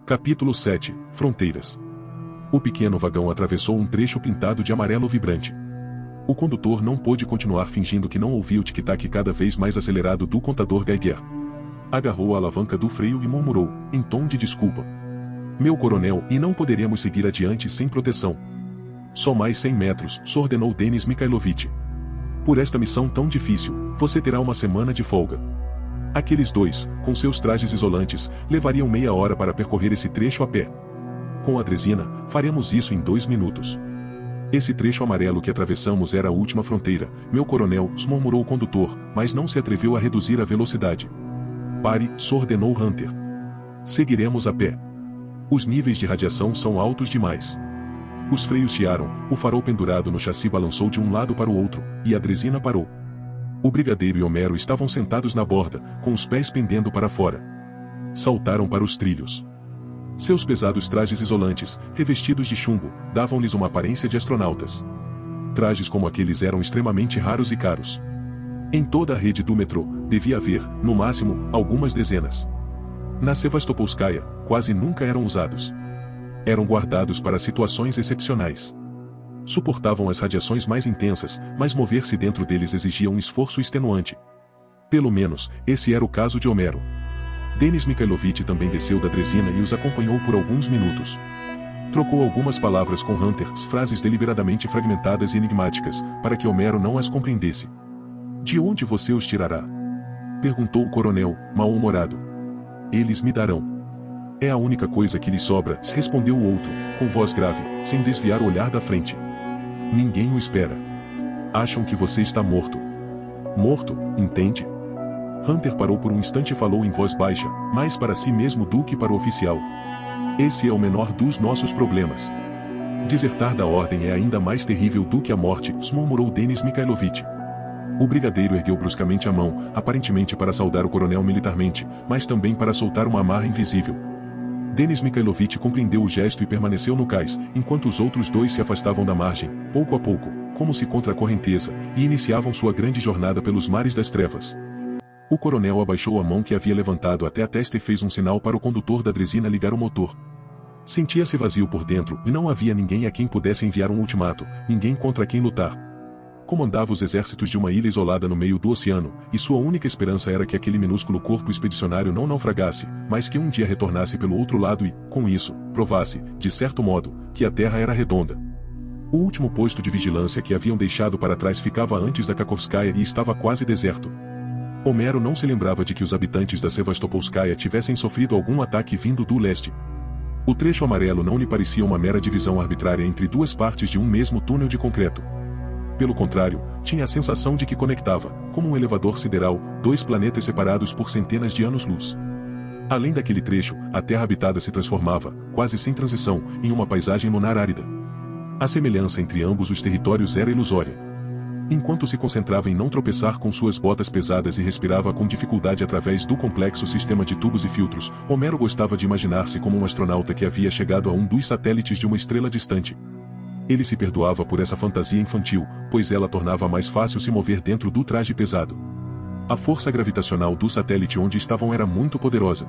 Capítulo 7. Fronteiras. O pequeno vagão atravessou um trecho pintado de amarelo vibrante. O condutor não pôde continuar fingindo que não ouvia o tic-tac cada vez mais acelerado do contador Geiger. Agarrou a alavanca do freio e murmurou, em tom de desculpa. Meu coronel, e não poderemos seguir adiante sem proteção. Só mais 100 metros, ordenou Denis Mikhailovich. Por esta missão tão difícil, você terá uma semana de folga. Aqueles dois, com seus trajes isolantes, levariam meia hora para percorrer esse trecho a pé. Com a Drezina, faremos isso em 2 minutos. Esse trecho amarelo que atravessamos era a última fronteira, meu coronel, murmurou o condutor, mas não se atreveu a reduzir a velocidade. Pare, ordenou Hunter. Seguiremos a pé. Os níveis de radiação são altos demais. Os freios chiaram, o farol pendurado no chassi balançou de um lado para o outro, e a Drezina parou. O brigadeiro e Homero estavam sentados na borda, com os pés pendendo para fora. Saltaram para os trilhos. Seus pesados trajes isolantes, revestidos de chumbo, davam-lhes uma aparência de astronautas. Trajes como aqueles eram extremamente raros e caros. Em toda a rede do metrô, devia haver, no máximo, algumas dezenas. Na Sevastopolskaya, quase nunca eram usados. Eram guardados para situações excepcionais. Suportavam as radiações mais intensas, mas mover-se dentro deles exigia um esforço extenuante. Pelo menos, esse era o caso de Homero. Denis Mikhailovich também desceu da Drezina e os acompanhou por alguns minutos. Trocou algumas palavras com Hunter, frases deliberadamente fragmentadas e enigmáticas, para que Homero não as compreendesse. De onde você os tirará? Perguntou o coronel, mal-humorado. Eles me darão. É a única coisa que lhe sobra, respondeu o outro, com voz grave, sem desviar o olhar da frente. Ninguém o espera. Acham que você está morto. Morto, entende? Hunter parou por um instante e falou em voz baixa, mais para si mesmo do que para o oficial. Esse é o menor dos nossos problemas. Desertar da ordem é ainda mais terrível do que a morte, murmurou Denis Mikhailovich. O brigadeiro ergueu bruscamente a mão, aparentemente para saudar o coronel militarmente, mas também para soltar uma amarra invisível. Denis Mikhailovich compreendeu o gesto e permaneceu no cais, enquanto os outros dois se afastavam da margem, pouco a pouco, como se contra a correnteza, e iniciavam sua grande jornada pelos mares das trevas. O coronel abaixou a mão que havia levantado até a testa e fez um sinal para o condutor da Drezina ligar o motor. Sentia-se vazio por dentro e não havia ninguém a quem pudesse enviar um ultimato, ninguém contra quem lutar. Comandava os exércitos de uma ilha isolada no meio do oceano, e sua única esperança era que aquele minúsculo corpo expedicionário não naufragasse, mas que um dia retornasse pelo outro lado e, com isso, provasse, de certo modo, que a Terra era redonda. O último posto de vigilância que haviam deixado para trás ficava antes da Kakhovskaya e estava quase deserto. Homero não se lembrava de que os habitantes da Sevastopolskaya tivessem sofrido algum ataque vindo do leste. O trecho amarelo não lhe parecia uma mera divisão arbitrária entre duas partes de um mesmo túnel de concreto. Pelo contrário, tinha a sensação de que conectava, como um elevador sideral, dois planetas separados por centenas de anos-luz. Além daquele trecho, a terra habitada se transformava, quase sem transição, em uma paisagem lunar árida. A semelhança entre ambos os territórios era ilusória. Enquanto se concentrava em não tropeçar com suas botas pesadas e respirava com dificuldade através do complexo sistema de tubos e filtros, Homero gostava de imaginar-se como um astronauta que havia chegado a um dos satélites de uma estrela distante. Ele se perdoava por essa fantasia infantil, pois ela tornava mais fácil se mover dentro do traje pesado. A força gravitacional do satélite onde estavam era muito poderosa.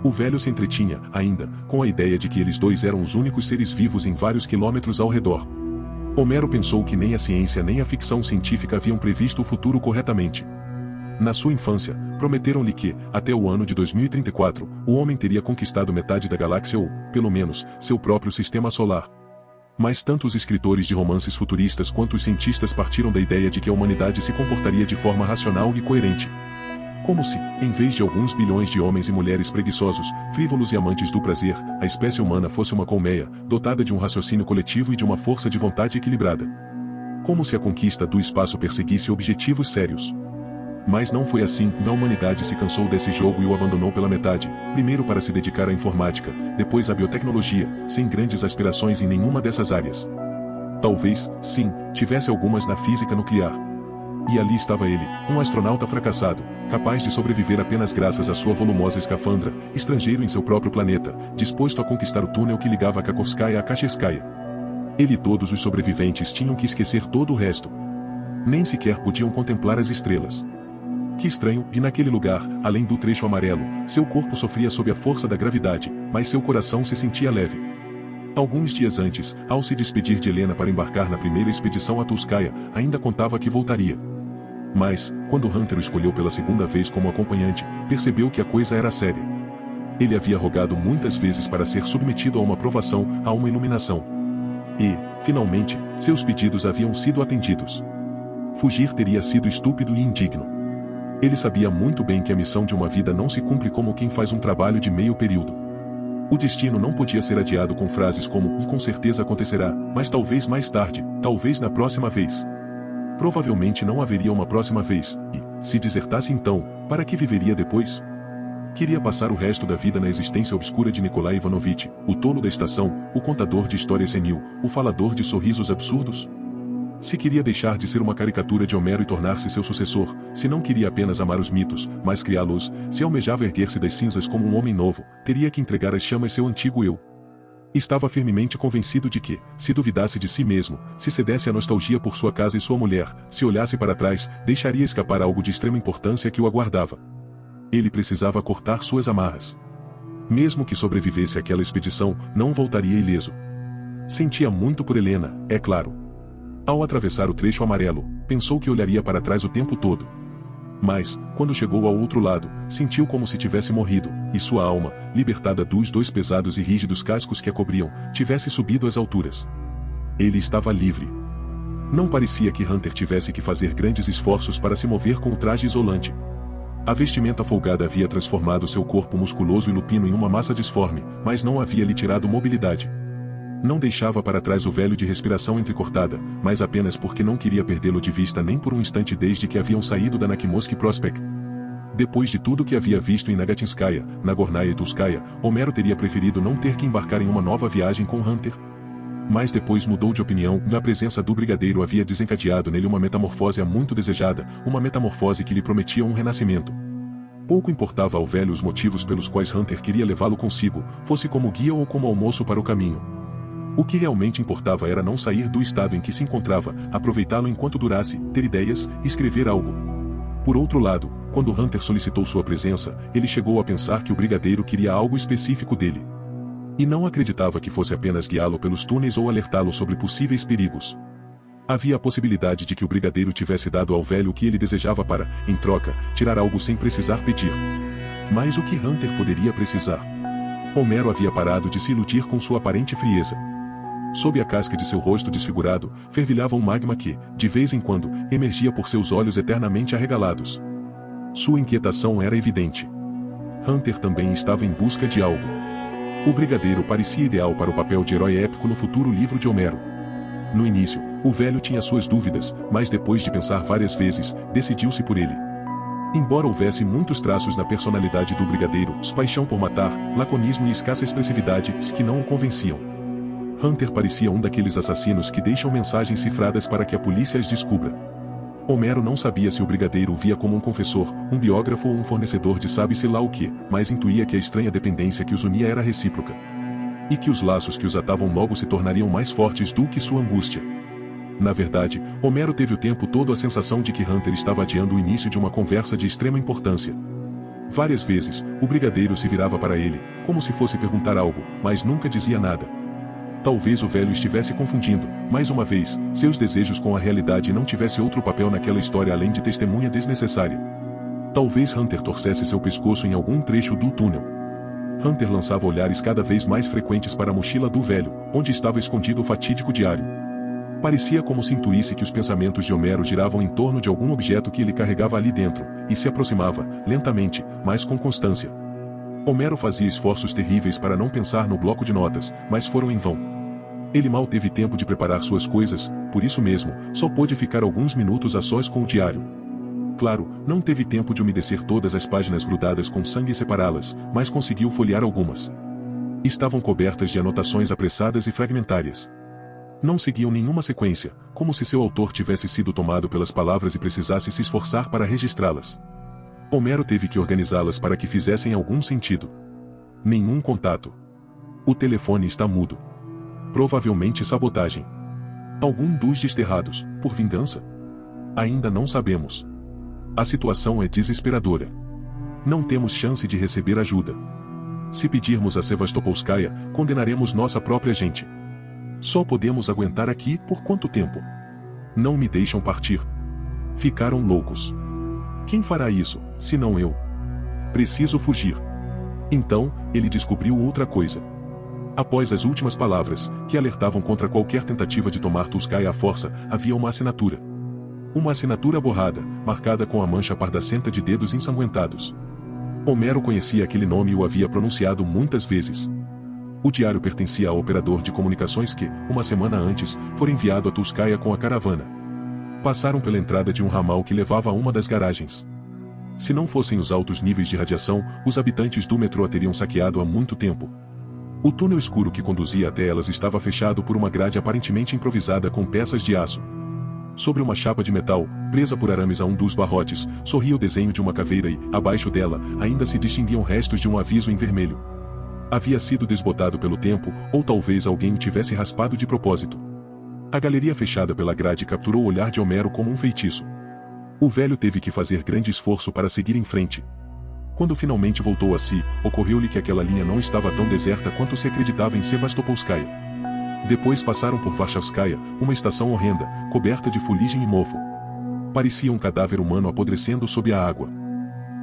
O velho se entretinha, ainda, com a ideia de que eles dois eram os únicos seres vivos em vários quilômetros ao redor. Homero pensou que nem a ciência nem a ficção científica haviam previsto o futuro corretamente. Na sua infância, prometeram-lhe que, até o ano de 2034, o homem teria conquistado metade da galáxia ou, pelo menos, seu próprio sistema solar. Mas tanto os escritores de romances futuristas quanto os cientistas partiram da ideia de que a humanidade se comportaria de forma racional e coerente. Como se, em vez de alguns bilhões de homens e mulheres preguiçosos, frívolos e amantes do prazer, a espécie humana fosse uma colmeia, dotada de um raciocínio coletivo e de uma força de vontade equilibrada. Como se a conquista do espaço perseguisse objetivos sérios. Mas não foi assim, a humanidade se cansou desse jogo e o abandonou pela metade, primeiro para se dedicar à informática, depois à biotecnologia, sem grandes aspirações em nenhuma dessas áreas. Talvez, sim, tivesse algumas na física nuclear. E ali estava ele, um astronauta fracassado, capaz de sobreviver apenas graças à sua volumosa escafandra, estrangeiro em seu próprio planeta, disposto a conquistar o túnel que ligava a Kakhovskaya a Kashirskaya. Ele e todos os sobreviventes tinham que esquecer todo o resto. Nem sequer podiam contemplar as estrelas. Que estranho, e naquele lugar, além do trecho amarelo, seu corpo sofria sob a força da gravidade, mas seu coração se sentia leve. Alguns dias antes, ao se despedir de Helena para embarcar na primeira expedição a Tulskaia, ainda contava que voltaria. Mas, quando Hunter o escolheu pela segunda vez como acompanhante, percebeu que a coisa era séria. Ele havia rogado muitas vezes para ser submetido a uma provação, a uma iluminação. E, finalmente, seus pedidos haviam sido atendidos. Fugir teria sido estúpido e indigno. Ele sabia muito bem que a missão de uma vida não se cumpre como quem faz um trabalho de meio período. O destino não podia ser adiado com frases como "e com certeza acontecerá, mas talvez mais tarde, talvez na próxima vez". Provavelmente não haveria uma próxima vez, e, se desertasse então, para que viveria depois? Queria passar o resto da vida na existência obscura de Nikolai Ivanovich, o tolo da estação, o contador de histórias senil, o falador de sorrisos absurdos? Se queria deixar de ser uma caricatura de Homero e tornar-se seu sucessor, se não queria apenas amar os mitos, mas criá-los, se almejava erguer-se das cinzas como um homem novo, teria que entregar às chamas seu antigo eu. Estava firmemente convencido de que, se duvidasse de si mesmo, se cedesse à nostalgia por sua casa e sua mulher, se olhasse para trás, deixaria escapar algo de extrema importância que o aguardava. Ele precisava cortar suas amarras. Mesmo que sobrevivesse àquela expedição, não voltaria ileso. Sentia muito por Helena, é claro. Ao atravessar o trecho amarelo, pensou que olharia para trás o tempo todo. Mas, quando chegou ao outro lado, sentiu como se tivesse morrido, e sua alma, libertada dos dois pesados e rígidos cascos que a cobriam, tivesse subido às alturas. Ele estava livre. Não parecia que Hunter tivesse que fazer grandes esforços para se mover com o traje isolante. A vestimenta folgada havia transformado seu corpo musculoso e lupino em uma massa disforme, mas não havia lhe tirado mobilidade. Não deixava para trás o velho de respiração entrecortada, mas apenas porque não queria perdê-lo de vista nem por um instante desde que haviam saído da Nakhimoski Prospekt. Depois de tudo que havia visto em Nagatinskaya, Nagornaya e Tulskaia, Homero teria preferido não ter que embarcar em uma nova viagem com Hunter. Mas depois mudou de opinião, e a presença do brigadeiro havia desencadeado nele uma metamorfose há muito desejada, uma metamorfose que lhe prometia um renascimento. Pouco importava ao velho os motivos pelos quais Hunter queria levá-lo consigo, fosse como guia ou como almoço para o caminho. O que realmente importava era não sair do estado em que se encontrava, aproveitá-lo enquanto durasse, ter ideias, escrever algo. Por outro lado, quando Hunter solicitou sua presença, ele chegou a pensar que o brigadeiro queria algo específico dele. E não acreditava que fosse apenas guiá-lo pelos túneis ou alertá-lo sobre possíveis perigos. Havia a possibilidade de que o brigadeiro tivesse dado ao velho o que ele desejava para, em troca, tirar algo sem precisar pedir. Mas o que Hunter poderia precisar? Homero havia parado de se iludir com sua aparente frieza. Sob a casca de seu rosto desfigurado, fervilhava um magma que, de vez em quando, emergia por seus olhos eternamente arregalados. Sua inquietação era evidente. Hunter também estava em busca de algo. O brigadeiro parecia ideal para o papel de herói épico no futuro livro de Homero. No início, o velho tinha suas dúvidas, mas depois de pensar várias vezes, decidiu-se por ele. Embora houvesse muitos traços na personalidade do brigadeiro, paixão por matar, laconismo e escassa expressividade, que não o convenciam. Hunter parecia um daqueles assassinos que deixam mensagens cifradas para que a polícia as descubra. Homero não sabia se o brigadeiro o via como um confessor, um biógrafo ou um fornecedor de sabe-se lá o que, mas intuía que a estranha dependência que os unia era recíproca. E que os laços que os atavam logo se tornariam mais fortes do que sua angústia. Na verdade, Homero teve o tempo todo a sensação de que Hunter estava adiando o início de uma conversa de extrema importância. Várias vezes, o brigadeiro se virava para ele, como se fosse perguntar algo, mas nunca dizia nada. Talvez o velho estivesse confundindo, mais uma vez, seus desejos com a realidade e não tivesse outro papel naquela história além de testemunha desnecessária. Talvez Hunter torcesse seu pescoço em algum trecho do túnel. Hunter lançava olhares cada vez mais frequentes para a mochila do velho, onde estava escondido o fatídico diário. Parecia como se intuísse que os pensamentos de Homero giravam em torno de algum objeto que ele carregava ali dentro, e se aproximava, lentamente, mas com constância. Homero fazia esforços terríveis para não pensar no bloco de notas, mas foram em vão. Ele mal teve tempo de preparar suas coisas, por isso mesmo, só pôde ficar alguns minutos a sós com o diário. Claro, não teve tempo de umedecer todas as páginas grudadas com sangue e separá-las, mas conseguiu folhear algumas. Estavam cobertas de anotações apressadas e fragmentárias. Não seguiam nenhuma sequência, como se seu autor tivesse sido tomado pelas palavras e precisasse se esforçar para registrá-las. Homero teve que organizá-las para que fizessem algum sentido. Nenhum contato. O telefone está mudo. Provavelmente sabotagem. Algum dos desterrados, por vingança? Ainda não sabemos. A situação é desesperadora. Não temos chance de receber ajuda. Se pedirmos a Sevastopolskaya, condenaremos nossa própria gente. Só podemos aguentar aqui por quanto tempo? Não me deixam partir. Ficaram loucos. Quem fará isso, se não eu? Preciso fugir. Então, ele descobriu outra coisa. Após as últimas palavras, que alertavam contra qualquer tentativa de tomar Tulskaya à força, havia uma assinatura. Uma assinatura borrada, marcada com a mancha pardacenta de dedos ensanguentados. Homero conhecia aquele nome e o havia pronunciado muitas vezes. O diário pertencia ao operador de comunicações que, uma semana antes, fora enviado a Tulskaya com a caravana. Passaram pela entrada de um ramal que levava a uma das garagens. Se não fossem os altos níveis de radiação, os habitantes do metrô a teriam saqueado há muito tempo. O túnel escuro que conduzia até elas estava fechado por uma grade aparentemente improvisada com peças de aço. Sobre uma chapa de metal, presa por arames a um dos barrotes, sorria o desenho de uma caveira e, abaixo dela, ainda se distinguiam restos de um aviso em vermelho. Havia sido desbotado pelo tempo, ou talvez alguém o tivesse raspado de propósito. A galeria fechada pela grade capturou o olhar de Homero como um feitiço. O velho teve que fazer grande esforço para seguir em frente. Quando finalmente voltou a si, ocorreu-lhe que aquela linha não estava tão deserta quanto se acreditava em Sevastopolskaya. Depois passaram por Varchavskaya, uma estação horrenda, coberta de fuligem e mofo. Parecia um cadáver humano apodrecendo sob a água.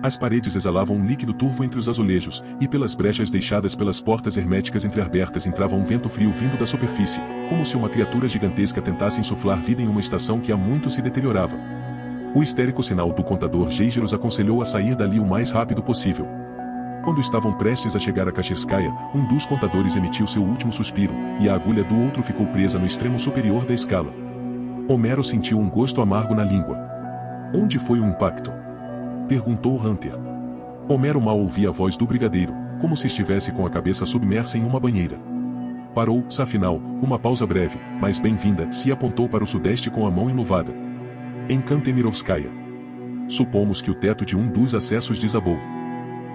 As paredes exalavam um líquido turvo entre os azulejos, e pelas brechas deixadas pelas portas herméticas entreabertas entrava um vento frio vindo da superfície, como se uma criatura gigantesca tentasse insuflar vida em uma estação que há muito se deteriorava. O histérico sinal do contador Geiger os aconselhou a sair dali o mais rápido possível. Quando estavam prestes a chegar a Kacheskaya, um dos contadores emitiu seu último suspiro, e a agulha do outro ficou presa no extremo superior da escala. Homero sentiu um gosto amargo na língua. Onde foi o impacto? Perguntou Hunter. Homero mal ouvia a voz do brigadeiro, como se estivesse com a cabeça submersa em uma banheira. Parou, afinal, uma pausa breve, mas bem-vinda, se apontou para o sudeste com a mão enluvada. Em Kantemirovskaya. Supomos que o teto de um dos acessos desabou.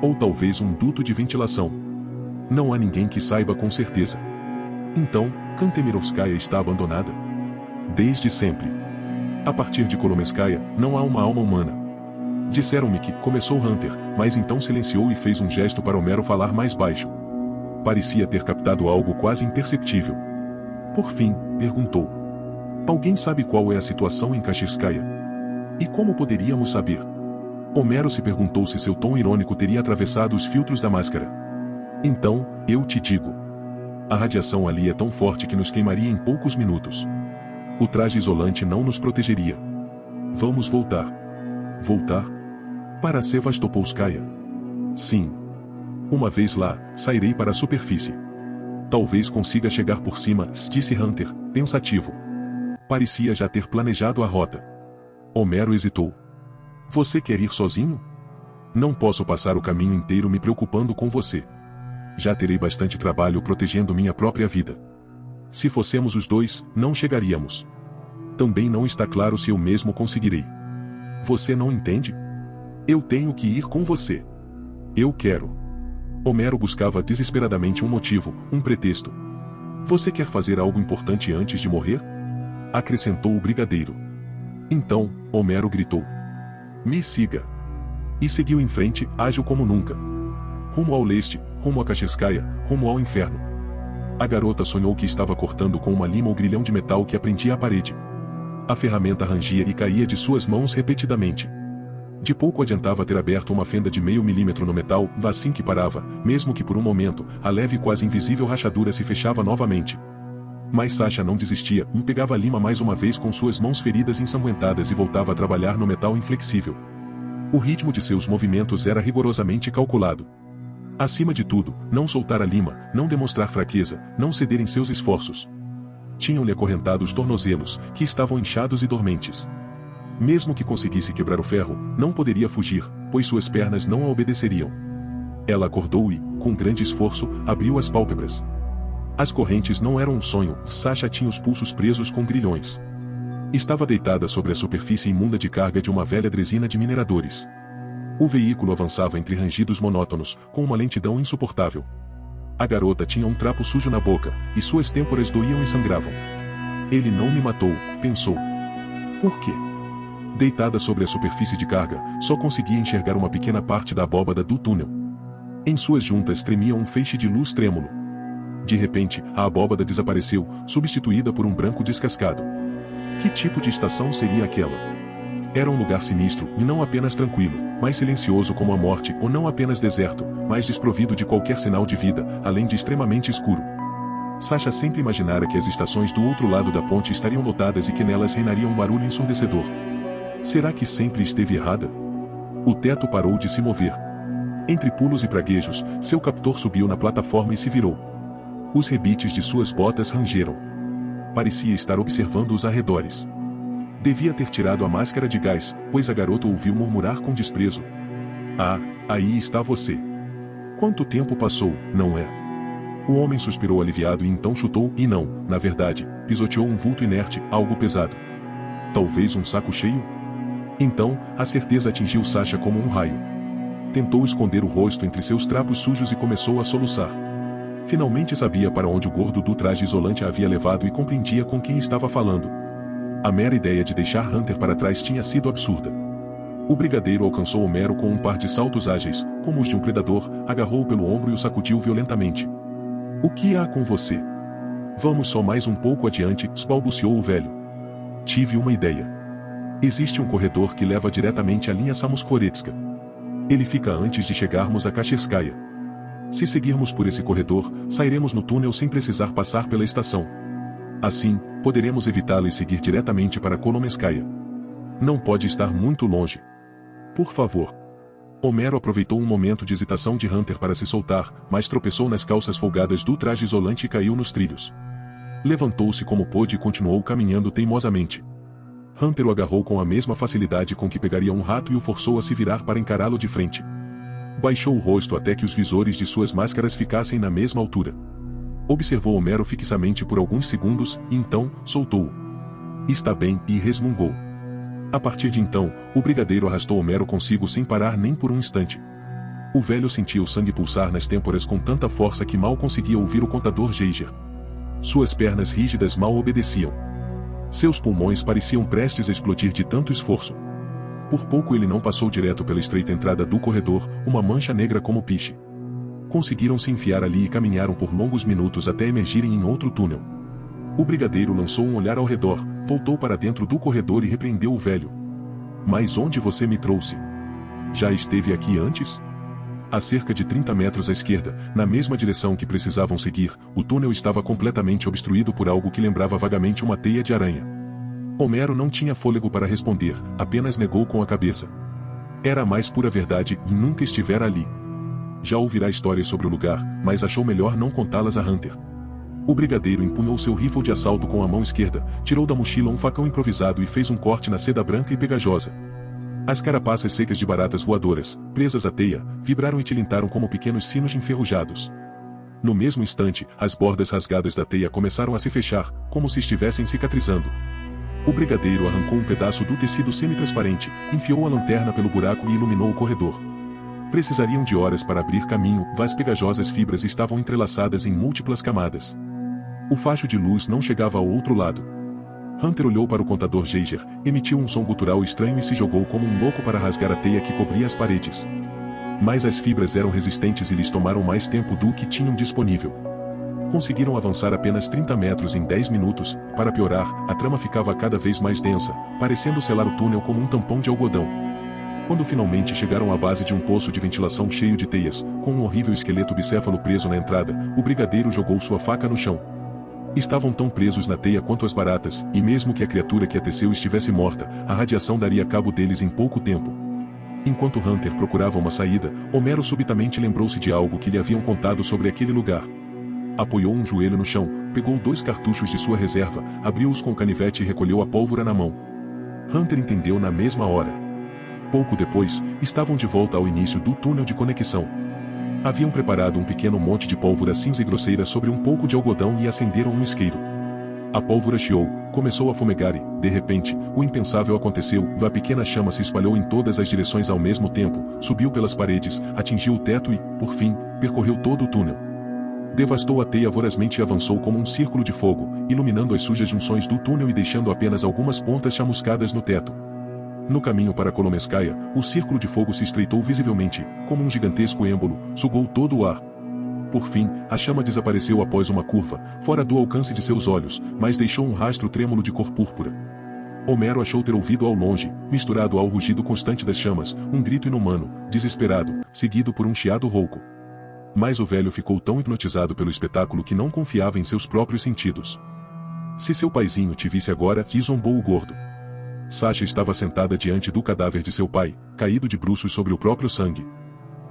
Ou talvez um duto de ventilação. Não há ninguém que saiba com certeza. Então, Kantemirovskaya está abandonada? Desde sempre. A partir de Kolomeskaya, não há uma alma humana. Disseram-me que, começou Hunter, mas então silenciou e fez um gesto para Homero falar mais baixo. Parecia ter captado algo quase imperceptível. Por fim, perguntou. Alguém sabe qual é a situação em Kacheskaya? E como poderíamos saber? Homero se perguntou se seu tom irônico teria atravessado os filtros da máscara. Então, eu te digo. A radiação ali é tão forte que nos queimaria em poucos minutos. O traje isolante não nos protegeria. Vamos voltar. Voltar? Para Sevastopolskaya? Sim. Uma vez lá, sairei para a superfície. Talvez consiga chegar por cima, disse Hunter, pensativo. Parecia já ter planejado a rota. Homero hesitou. Você quer ir sozinho? Não posso passar o caminho inteiro me preocupando com você. Já terei bastante trabalho protegendo minha própria vida. Se fossemos os dois, não chegaríamos. Também não está claro se eu mesmo conseguirei. Você não entende? Eu tenho que ir com você. Eu quero. Homero buscava desesperadamente um motivo, um pretexto. Você quer fazer algo importante antes de morrer? Acrescentou o brigadeiro. Então, Homero gritou. Me siga. E seguiu em frente, ágil como nunca. Rumo ao leste, rumo a Kacheskaya, rumo ao inferno. A garota sonhou que estava cortando com uma lima o grilhão de metal que prendia a parede. A ferramenta rangia e caía de suas mãos repetidamente. De pouco adiantava ter aberto uma fenda de meio milímetro no metal, assim que parava, mesmo que por um momento, a leve e quase invisível rachadura se fechava novamente. Mas Sasha não desistia, pegava a lima mais uma vez com suas mãos feridas e ensanguentadas e voltava a trabalhar no metal inflexível. O ritmo de seus movimentos era rigorosamente calculado. Acima de tudo, não soltar a lima, não demonstrar fraqueza, não ceder em seus esforços. Tinham-lhe acorrentado os tornozelos, que estavam inchados e dormentes. Mesmo que conseguisse quebrar o ferro, não poderia fugir, pois suas pernas não a obedeceriam. Ela acordou e, com grande esforço, abriu as pálpebras. As correntes não eram um sonho, Sasha tinha os pulsos presos com grilhões. Estava deitada sobre a superfície imunda de carga de uma velha dresina de mineradores. O veículo avançava entre rangidos monótonos, com uma lentidão insuportável. A garota tinha um trapo sujo na boca, e suas têmporas doíam e sangravam. Ele não me matou, pensou. Por quê? Deitada sobre a superfície de carga, só conseguia enxergar uma pequena parte da abóbada do túnel. Em suas juntas tremia um feixe de luz trêmulo. De repente, a abóbada desapareceu, substituída por um branco descascado. Que tipo de estação seria aquela? Era um lugar sinistro, e não apenas tranquilo, mas silencioso como a morte, ou não apenas deserto, mas desprovido de qualquer sinal de vida, além de extremamente escuro. Sasha sempre imaginara que as estações do outro lado da ponte estariam lotadas e que nelas reinaria um barulho ensurdecedor. Será que sempre esteve errada? O teto parou de se mover. Entre pulos e praguejos, seu captor subiu na plataforma e se virou. Os rebites de suas botas rangeram. Parecia estar observando os arredores. Devia ter tirado a máscara de gás, pois a garota ouviu murmurar com desprezo. Ah, aí está você. Quanto tempo passou, não é? O homem suspirou aliviado e então chutou e não, na verdade, pisoteou um vulto inerte, algo pesado. Talvez um saco cheio? Então, a certeza atingiu Sasha como um raio. Tentou esconder o rosto entre seus trapos sujos e começou a soluçar. Finalmente sabia para onde o gordo do traje isolante a havia levado e compreendia com quem estava falando. A mera ideia de deixar Hunter para trás tinha sido absurda. O brigadeiro alcançou Homero com um par de saltos ágeis, como os de um predador, agarrou-o pelo ombro e o sacudiu violentamente. O que há com você? Vamos só mais um pouco adiante, balbuciou o velho. Tive uma ideia. Existe um corredor que leva diretamente à linha Samoskvoretska. Ele fica antes de chegarmos a Kascherskaya. Se seguirmos por esse corredor, sairemos no túnel sem precisar passar pela estação. Assim, poderemos evitá-la e seguir diretamente para Kolomenskaya. Não pode estar muito longe. Por favor. Homero aproveitou um momento de hesitação de Hunter para se soltar, mas tropeçou nas calças folgadas do traje isolante e caiu nos trilhos. Levantou-se como pôde e continuou caminhando teimosamente. Hunter o agarrou com a mesma facilidade com que pegaria um rato e o forçou a se virar para encará-lo de frente. Baixou o rosto até que os visores de suas máscaras ficassem na mesma altura. Observou Homero fixamente por alguns segundos, e então, soltou-o. Está bem, e resmungou. A partir de então, o brigadeiro arrastou Homero consigo sem parar nem por um instante. O velho sentia o sangue pulsar nas têmporas com tanta força que mal conseguia ouvir o contador Geiger. Suas pernas rígidas mal obedeciam. Seus pulmões pareciam prestes a explodir de tanto esforço. Por pouco ele não passou direto pela estreita entrada do corredor, uma mancha negra como piche. Conseguiram se enfiar ali e caminharam por longos minutos até emergirem em outro túnel. O brigadeiro lançou um olhar ao redor, voltou para dentro do corredor e repreendeu o velho. Mas onde você me trouxe? Já esteve aqui antes? A cerca de 30 metros à esquerda, na mesma direção que precisavam seguir, o túnel estava completamente obstruído por algo que lembrava vagamente uma teia de aranha. Homero não tinha fôlego para responder, apenas negou com a cabeça. Era a mais pura verdade e nunca estivera ali. Já ouvirá histórias sobre o lugar, mas achou melhor não contá-las a Hunter. O brigadeiro empunhou seu rifle de assalto com a mão esquerda, tirou da mochila um facão improvisado e fez um corte na seda branca e pegajosa. As carapaças secas de baratas voadoras, presas à teia, vibraram e tilintaram como pequenos sinos enferrujados. No mesmo instante, as bordas rasgadas da teia começaram a se fechar, como se estivessem cicatrizando. O brigadeiro arrancou um pedaço do tecido semi-transparente, enfiou a lanterna pelo buraco e iluminou o corredor. Precisariam de horas para abrir caminho, as pegajosas fibras estavam entrelaçadas em múltiplas camadas. O facho de luz não chegava ao outro lado. Hunter olhou para o contador Geiger, emitiu um som gutural estranho e se jogou como um louco para rasgar a teia que cobria as paredes. Mas as fibras eram resistentes e lhes tomaram mais tempo do que tinham disponível. Conseguiram avançar apenas 30 metros em 10 minutos, para piorar, a trama ficava cada vez mais densa, parecendo selar o túnel como um tampão de algodão. Quando finalmente chegaram à base de um poço de ventilação cheio de teias, com um horrível esqueleto bicéfalo preso na entrada, o brigadeiro jogou sua faca no chão. Estavam tão presos na teia quanto as baratas, e mesmo que a criatura que a teceu estivesse morta, a radiação daria cabo deles em pouco tempo. Enquanto Hunter procurava uma saída, Homero subitamente lembrou-se de algo que lhe haviam contado sobre aquele lugar. Apoiou um joelho no chão, pegou 2 cartuchos de sua reserva, abriu-os com o canivete e recolheu a pólvora na mão. Hunter entendeu na mesma hora. Pouco depois, estavam de volta ao início do túnel de conexão. Haviam preparado um pequeno monte de pólvora cinza e grosseira sobre um pouco de algodão e acenderam um isqueiro. A pólvora chiou, começou a fumegar e, de repente, o impensável aconteceu, a pequena chama se espalhou em todas as direções ao mesmo tempo, subiu pelas paredes, atingiu o teto e, por fim, percorreu todo o túnel. Devastou a teia vorazmente e avançou como um círculo de fogo, iluminando as sujas junções do túnel e deixando apenas algumas pontas chamuscadas no teto. No caminho para Kolomenskaya, o círculo de fogo se estreitou visivelmente, como um gigantesco êmbolo, sugou todo o ar. Por fim, a chama desapareceu após uma curva, fora do alcance de seus olhos, mas deixou um rastro trêmulo de cor púrpura. Homero achou ter ouvido ao longe, misturado ao rugido constante das chamas, um grito inumano, desesperado, seguido por um chiado rouco. Mas o velho ficou tão hipnotizado pelo espetáculo que não confiava em seus próprios sentidos. Se seu paizinho te visse agora, zombou o gordo. Sasha estava sentada diante do cadáver de seu pai, caído de bruços sobre o próprio sangue.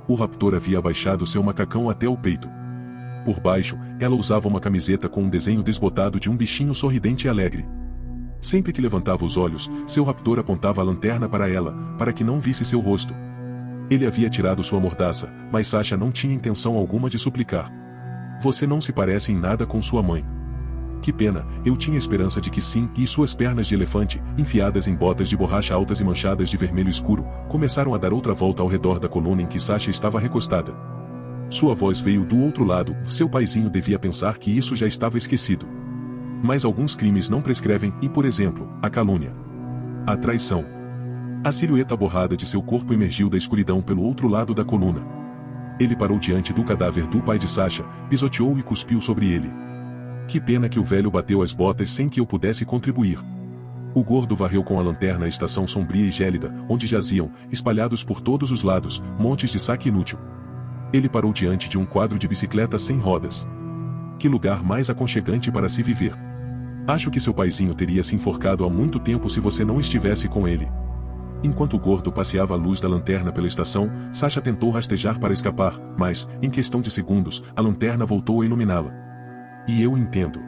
O raptor havia abaixado seu macacão até o peito. Por baixo, ela usava uma camiseta com um desenho desbotado de um bichinho sorridente e alegre. Sempre que levantava os olhos, seu raptor apontava a lanterna para ela, para que não visse seu rosto. Ele havia tirado sua mordaça, mas Sasha não tinha intenção alguma de suplicar. Você não se parece em nada com sua mãe. Que pena, eu tinha esperança de que sim, e suas pernas de elefante, enfiadas em botas de borracha altas e manchadas de vermelho escuro, começaram a dar outra volta ao redor da coluna em que Sasha estava recostada. Sua voz veio do outro lado, seu paizinho devia pensar que isso já estava esquecido. Mas alguns crimes não prescrevem e, por exemplo, a calúnia. A traição. A silhueta borrada de seu corpo emergiu da escuridão pelo outro lado da coluna. Ele parou diante do cadáver do pai de Sasha, pisoteou e cuspiu sobre ele. Que pena que o velho bateu as botas sem que eu pudesse contribuir. O gordo varreu com a lanterna a estação sombria e gélida, onde jaziam, espalhados por todos os lados, montes de saque inútil. Ele parou diante de um quadro de bicicleta sem rodas. Que lugar mais aconchegante para se viver. Acho que seu paizinho teria se enforcado há muito tempo se você não estivesse com ele. Enquanto o gordo passeava à luz da lanterna pela estação, Sasha tentou rastejar para escapar, mas, em questão de segundos, a lanterna voltou a iluminá-la. E eu entendo.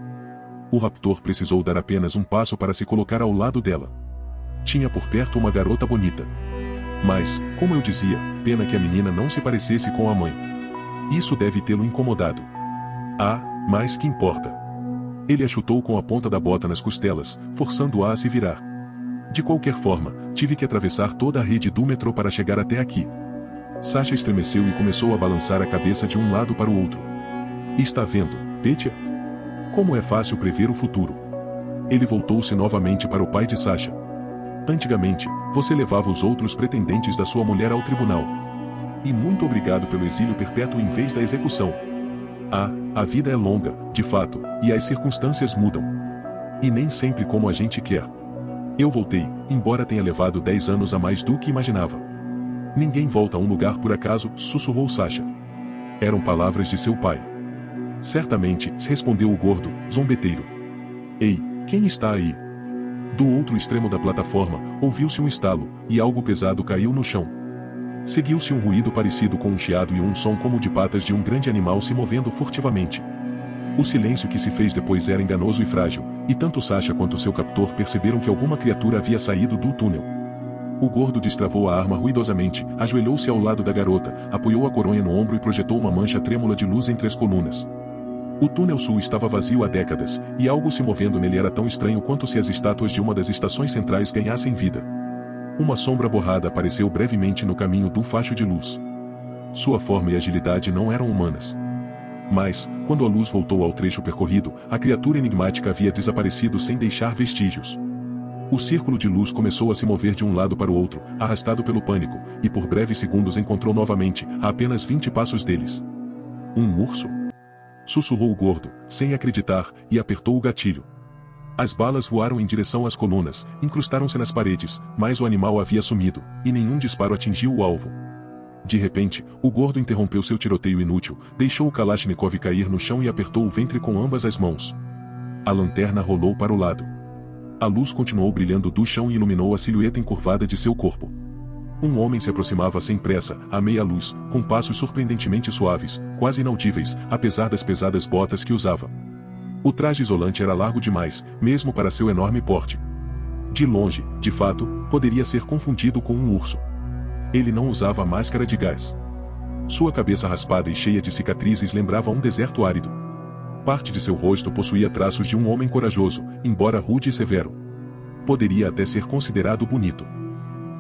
O raptor precisou dar apenas um passo para se colocar ao lado dela. Tinha por perto uma garota bonita. Mas, como eu dizia, pena que a menina não se parecesse com a mãe. Isso deve tê-lo incomodado. Ah, mas que importa. Ele a chutou com a ponta da bota nas costelas, forçando-a a se virar. De qualquer forma, tive que atravessar toda a rede do metrô para chegar até aqui. Sasha estremeceu e começou a balançar a cabeça de um lado para o outro. Está vendo, Petya? Como é fácil prever o futuro. Ele voltou-se novamente para o pai de Sasha. Antigamente, você levava os outros pretendentes da sua mulher ao tribunal. E muito obrigado pelo exílio perpétuo em vez da execução. Ah, a vida é longa, de fato, e as circunstâncias mudam. E nem sempre como a gente quer. Eu voltei, embora tenha levado 10 anos a mais do que imaginava. Ninguém volta a um lugar por acaso, sussurrou Sasha. Eram palavras de seu pai. Certamente, respondeu o gordo, zombeteiro. Ei, quem está aí? Do outro extremo da plataforma, ouviu-se um estalo, e algo pesado caiu no chão. Seguiu-se um ruído parecido com um chiado e um som como o de patas de um grande animal se movendo furtivamente. O silêncio que se fez depois era enganoso e frágil, e tanto Sasha quanto seu captor perceberam que alguma criatura havia saído do túnel. O gordo destravou a arma ruidosamente, ajoelhou-se ao lado da garota, apoiou a coronha no ombro e projetou uma mancha trêmula de luz entre as colunas. O túnel sul estava vazio há décadas, e algo se movendo nele era tão estranho quanto se as estátuas de uma das estações centrais ganhassem vida. Uma sombra borrada apareceu brevemente no caminho do facho de luz. Sua forma e agilidade não eram humanas. Mas, quando a luz voltou ao trecho percorrido, a criatura enigmática havia desaparecido sem deixar vestígios. O círculo de luz começou a se mover de um lado para o outro, arrastado pelo pânico, e por breves segundos encontrou novamente, a apenas 20 passos deles. Um urso? Sussurrou o gordo, sem acreditar, e apertou o gatilho. As balas voaram em direção às colunas, incrustaram-se nas paredes, mas o animal havia sumido, e nenhum disparo atingiu o alvo. De repente, o gordo interrompeu seu tiroteio inútil, deixou o Kalashnikov cair no chão e apertou o ventre com ambas as mãos. A lanterna rolou para o lado. A luz continuou brilhando do chão e iluminou a silhueta encurvada de seu corpo. Um homem se aproximava sem pressa, à meia luz, com passos surpreendentemente suaves, quase inaudíveis, apesar das pesadas botas que usava. O traje isolante era largo demais, mesmo para seu enorme porte. De longe, de fato, poderia ser confundido com um urso. Ele não usava máscara de gás. Sua cabeça raspada e cheia de cicatrizes lembrava um deserto árido. Parte de seu rosto possuía traços de um homem corajoso, embora rude e severo. Poderia até ser considerado bonito.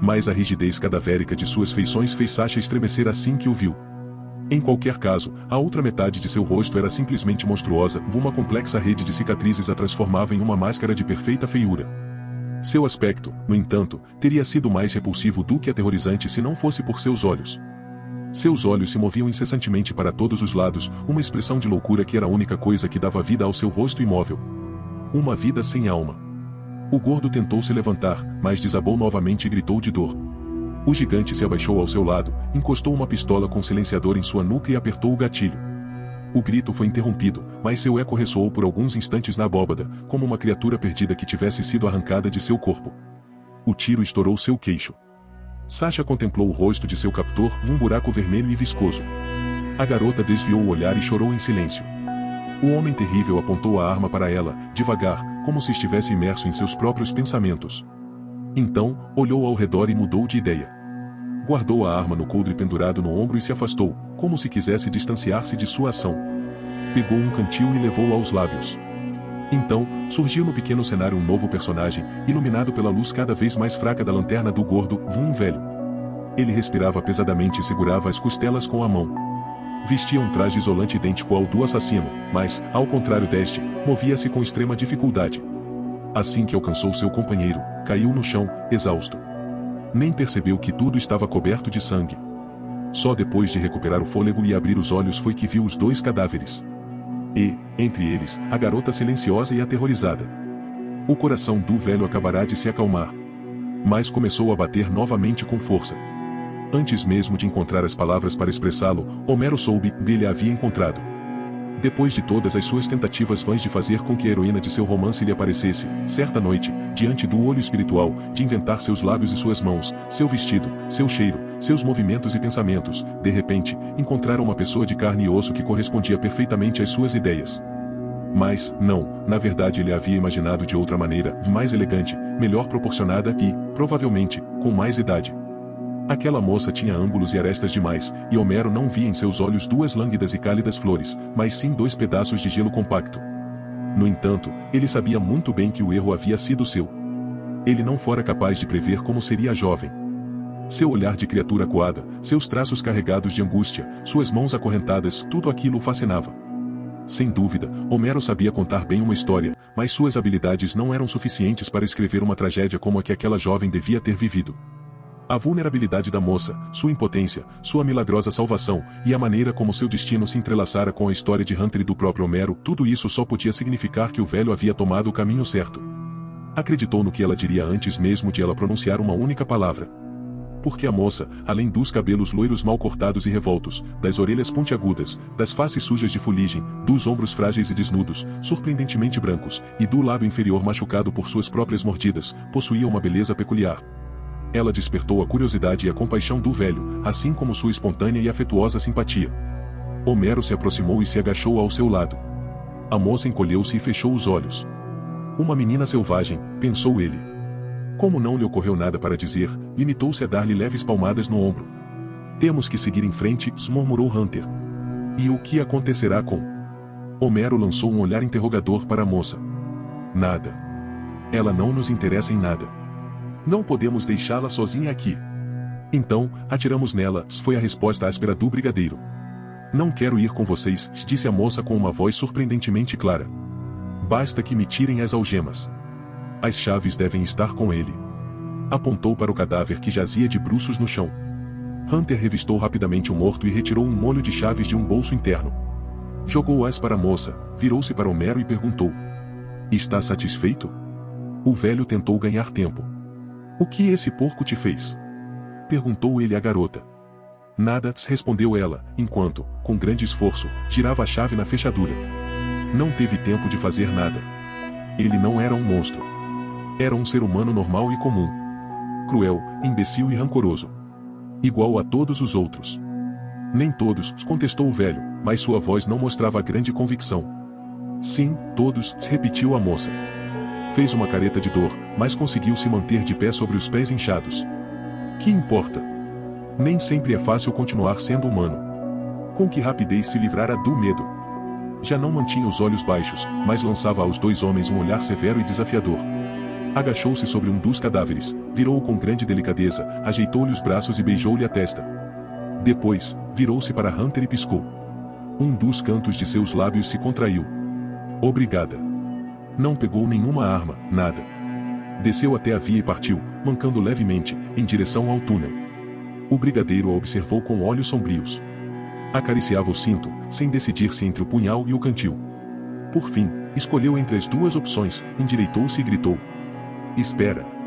Mas a rigidez cadavérica de suas feições fez Sasha estremecer assim que o viu. Em qualquer caso, a outra metade de seu rosto era simplesmente monstruosa, uma complexa rede de cicatrizes a transformava em uma máscara de perfeita feiura. Seu aspecto, no entanto, teria sido mais repulsivo do que aterrorizante se não fosse por seus olhos. Seus olhos se moviam incessantemente para todos os lados, uma expressão de loucura que era a única coisa que dava vida ao seu rosto imóvel. Uma vida sem alma. O gordo tentou se levantar, mas desabou novamente e gritou de dor. O gigante se abaixou ao seu lado, encostou uma pistola com silenciador em sua nuca e apertou o gatilho. O grito foi interrompido, mas seu eco ressoou por alguns instantes na abóbada, como uma criatura perdida que tivesse sido arrancada de seu corpo. O tiro estourou seu queixo. Sasha contemplou o rosto de seu captor num buraco vermelho e viscoso. A garota desviou o olhar e chorou em silêncio. O homem terrível apontou a arma para ela, devagar, como se estivesse imerso em seus próprios pensamentos. Então, olhou ao redor e mudou de ideia. Guardou a arma no coldre pendurado no ombro e se afastou, como se quisesse distanciar-se de sua ação. Pegou um cantil e levou-o aos lábios. Então, surgiu no pequeno cenário um novo personagem, iluminado pela luz cada vez mais fraca da lanterna do gordo, um velho. Ele respirava pesadamente e segurava as costelas com a mão. Vestia um traje isolante idêntico ao do assassino, mas, ao contrário deste, movia-se com extrema dificuldade. Assim que alcançou seu companheiro, caiu no chão, exausto. Nem percebeu que tudo estava coberto de sangue. Só depois de recuperar o fôlego e abrir os olhos foi que viu os dois cadáveres. E, entre eles, a garota silenciosa e aterrorizada. O coração do velho acabará de se acalmar. Mas começou a bater novamente com força. Antes mesmo de encontrar as palavras para expressá-lo, Homero soube que ele a havia encontrado. Depois de todas as suas tentativas vãs de fazer com que a heroína de seu romance lhe aparecesse, certa noite, diante do olho espiritual, de inventar seus lábios e suas mãos, seu vestido, seu cheiro, seus movimentos e pensamentos, de repente, encontraram uma pessoa de carne e osso que correspondia perfeitamente às suas ideias. Mas, não, na verdade ele a havia imaginado de outra maneira, mais elegante, melhor proporcionada e, provavelmente, com mais idade. Aquela moça tinha ângulos e arestas demais, e Homero não via em seus olhos duas lânguidas e cálidas flores, mas sim dois pedaços de gelo compacto. No entanto, ele sabia muito bem que o erro havia sido seu. Ele não fora capaz de prever como seria a jovem. Seu olhar de criatura coada, seus traços carregados de angústia, suas mãos acorrentadas, tudo aquilo o fascinava. Sem dúvida, Homero sabia contar bem uma história, mas suas habilidades não eram suficientes para escrever uma tragédia como a que aquela jovem devia ter vivido. A vulnerabilidade da moça, sua impotência, sua milagrosa salvação, e a maneira como seu destino se entrelaçara com a história de Hunter e do próprio Homero, tudo isso só podia significar que o velho havia tomado o caminho certo. Acreditou no que ela diria antes mesmo de ela pronunciar uma única palavra. Porque a moça, além dos cabelos loiros mal cortados e revoltos, das orelhas pontiagudas, das faces sujas de fuligem, dos ombros frágeis e desnudos, surpreendentemente brancos, e do lábio inferior machucado por suas próprias mordidas, possuía uma beleza peculiar. Ela despertou a curiosidade e a compaixão do velho, assim como sua espontânea e afetuosa simpatia. Homero se aproximou e se agachou ao seu lado. A moça encolheu-se e fechou os olhos. Uma menina selvagem, pensou ele. Como não lhe ocorreu nada para dizer, limitou-se a dar-lhe leves palmadas no ombro. Temos que seguir em frente, murmurou Hunter. E o que acontecerá com? Homero lançou um olhar interrogador para a moça. Nada. Ela não nos interessa em nada. Não podemos deixá-la sozinha aqui. Então, atiramos nela, foi a resposta áspera do brigadeiro. Não quero ir com vocês, disse a moça com uma voz surpreendentemente clara. Basta que me tirem as algemas. As chaves devem estar com ele. Apontou para o cadáver que jazia de bruços no chão. Hunter revistou rapidamente o morto e retirou um molho de chaves de um bolso interno. Jogou-as para a moça, virou-se para Homero e perguntou. Está satisfeito? O velho tentou ganhar tempo. O que esse porco te fez? Perguntou ele à garota. Nada, respondeu ela, enquanto, com grande esforço, girava a chave na fechadura. Não teve tempo de fazer nada. Ele não era um monstro. Era um ser humano normal e comum. Cruel, imbecil e rancoroso. Igual a todos os outros. Nem todos, contestou o velho, mas sua voz não mostrava grande convicção. Sim, todos, repetiu a moça. Fez uma careta de dor, mas conseguiu se manter de pé sobre os pés inchados. Que importa? Nem sempre é fácil continuar sendo humano. Com que rapidez se livrara do medo. Já não mantinha os olhos baixos, mas lançava aos dois homens um olhar severo e desafiador. Agachou-se sobre um dos cadáveres, virou-o com grande delicadeza, ajeitou-lhe os braços e beijou-lhe a testa. Depois, virou-se para Hunter e piscou. Um dos cantos de seus lábios se contraiu. Obrigada. Não pegou nenhuma arma, nada. Desceu até a via e partiu, mancando levemente, em direção ao túnel. O brigadeiro a observou com olhos sombrios. Acariciava o cinto, sem decidir-se entre o punhal e o cantil. Por fim, escolheu entre as duas opções, endireitou-se e gritou: "Espera!"